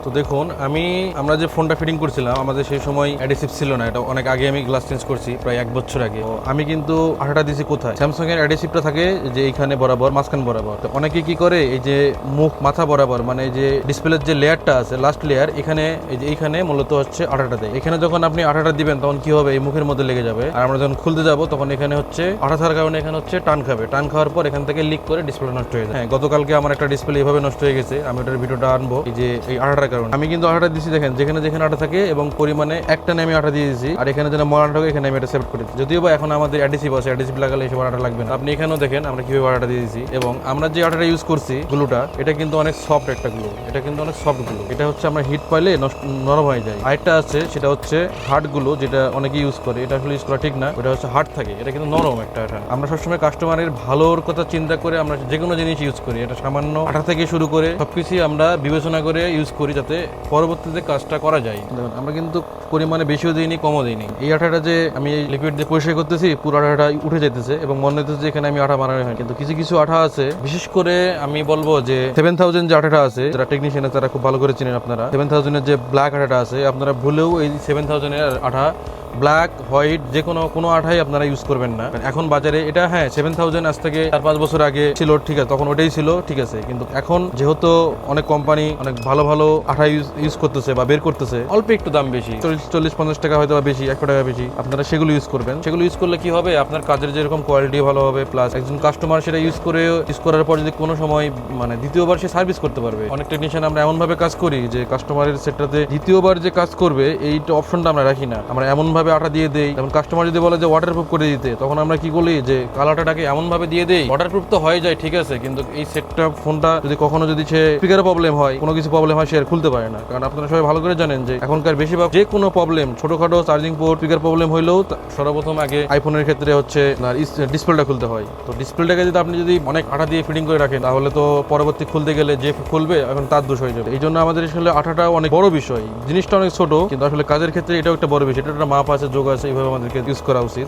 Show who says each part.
Speaker 1: তো দেখুন আমরা যে ফোনটা ফিটিং করছিলাম আমাদের সেই সময় অ্যাডিসিভ ছিল না, এটা অনেক আগে আমি গ্লাস চেঞ্জ করছি, প্রায় 1 বছর আগে। তো আমি কিন্তু আঠাটা দিয়েছি কোথায়, স্যামসাং এর অ্যাডিসিভটা থাকে যে এইখানে বরাবর, মাঝখান বরাবর। তো অনেকে কি করে এই যে মুখ মাথা বরাবর, মানে যে ডিসপ্লের যে লেয়ারটা আছে লাস্ট লেয়ার, এখানে এই যে এইখানে মূলত হচ্ছে আঠাটা দেয়। এখানে যখন আপনি আঠাটা দিবেন তখন কি হবে, এই মুখের মধ্যে লেগে যাবে, আর আমরা যখন খুলতে যাবো তখন এখানে হচ্ছে আঠা থাকার কারণে এখানে হচ্ছে টান খাবে, টান খাওয়ার পর এখান থেকে লিক করে ডিসপ্লে নষ্ট হয়ে যায়। হ্যাঁ, গতকালকে আমার একটা ডিসপ্লে এইভাবে নষ্ট হয়ে গেছে, আমি ওটার ভিডিওটা আনবো। এই যে এই আঠাটার কারণে আমি কিন্তু আঠাটা দিচ্ছি, দেখেন যেখানে যেখানে আঠা থাকে এবং পরিমাণে একটা আমি আঠা দিয়ে দিয়েছি, আর এখানে যেন মরান থাকে এখানে আমি এটা সেভ করে দিচ্ছি। যদিও বা এখন আমাদের অ্যাডিসিভ আছে, অ্যাডিসিভ লাগালে এসব আঠা লাগবে না। আপনি এখানেও দেখেন আমরা কিভাবে আঠাটা দিয়ে দিয়েছি, এবং আমরা যে আঠাটা ইউজ করছি গ্লুটা, এটা কিন্তু অনেক সফট একটা গ্লু, এটা কিন্তু অনেক সফট গ্লু। এটা হচ্ছে আমরা হিট পাইলে নরম হয়ে যায়। আরেকটা আছে সেটা হচ্ছে হার্ড গ্লু, যেটা অনেকে ইউজ করে, এটা আসলে ইউজ করা ঠিক না, ওটা হচ্ছে হার্ড থাকে, এটা কিন্তু নরম একটা আঠা। আমরা সবসময় কাস্টমারের ভালোর কথা চিন্তা করে আমরা যে কোনো জিনিস ইউজ করি, এটা সামান্য আঠা থেকে শুরু করে সবকিছুই আমরা বিবেচনা করে ইউজ করি যাতে পরবর্তীতে কাজটা করা যায়। দেখুন আমরা কিন্তু পরিমাণে বেশিও দিইনি কমও দিইনি। এই আঠাটা যে আমি এই লিকুইড দিয়ে পরিষ্কার করতেছি, পুরো আঠাটা উঠে যেতেছে এবং মনে হইতেছে যে এখানে আমি আঠা মারানো হয়, কিন্তু কিছু কিছু আঠা আছে, বিশেষ করে আমি বলবো যে 7000 যে আঠাটা আছে, যারা টেকনিশিয়ান আছে তারা খুব ভালো করে চিনেন আপনারা, 7000 এর যে ব্ল্যাক আঠাটা আছে, আপনারা ভুলেও এই 7000 এর আঠা ব্ল্যাক হোয়াইট যে কোনো আঠাই আপনারা ইউজ করবেন না এখন বাজারে। এটা হ্যাঁ 7000 আজ থেকে 4-5 বছর আগে ছিল, ঠিক আছে, তখন ওটাই ছিল, ঠিক আছে, কিন্তু এখন যেহেতু অনেক কোম্পানি অনেক ভালো ভালো আঠা ইউজ করতেছে বা বের করতেছে, অল্প একটু দাম বেশি, 40-50 টাকা হয়তো বেশি, 100 টাকা বেশি, আপনারা সেগুলো ইউজ করবেন। সেগুলো ইউজ করলে কি হবে, আপনার কাজের যেরকম কোয়ালিটি ভালো হবে, প্লাস একজন কাস্টমার সেটা ইউজ করার পর যদি কোনো সময় মানে দ্বিতীয়বার সে সার্ভিস করতে পারবে। অনেক টেকনিশিয়ান আমরা এমন ভাবে কাজ করি যে কাস্টমারের সেটটাতে দ্বিতীয়বার যে কাজ করবে এইটা অপশনটা আমরা রাখি না, আমরা এমন ভাবে আঠা দিয়ে দেই। যেমন কাস্টমার যদি বলে যে ওয়াটারপ্রুফ করে দিতে, তখন আমরা কি করি যে কালাটাকে এমন ভাবে দিয়ে দেই, ওয়াটারপ্রুফ তো হয়ে যায় ঠিক আছে, কিন্তু এই সেটটা ফোনটা যদি কখনো যদি সে স্পিকারের প্রবলেম হয়, কোনো কিছু প্রবলেম হয়, সে আর খুলতে পারে না। কারণ আপনারা সবাই ভালো করে জানেন যে এখনকার বেশিরভাগ যে কোনো প্রবলেম, ছোটখাটো চার্জিং পোর্ট, স্পিকার প্রবলেম হইলেও সর্বপ্রথম আগে আইফোনের ক্ষেত্রে হচ্ছে ডিসপ্লেটা খুলতে হয়। তো ডিসপ্লেটাকে যদি আপনি যদি অনেক আঠা দিয়ে ফিটিং করে রাখেন, তাহলে তো পরবর্তী খুলতে গেলে যে খুলবে এখন তার দোষ হয়ে যাবে। এই জন্য আমাদের আসলে আঠাটা অনেক বড় বিষয়, জিনিসটা অনেক ছোট, কিন্তু আসলে কাজের ক্ষেত্রে এটাও একটা বড় বিষয়, এটা একটা মাপ আছে, যোগ আছে, এইভাবে আমাদেরকে ইউজ করা উচিত।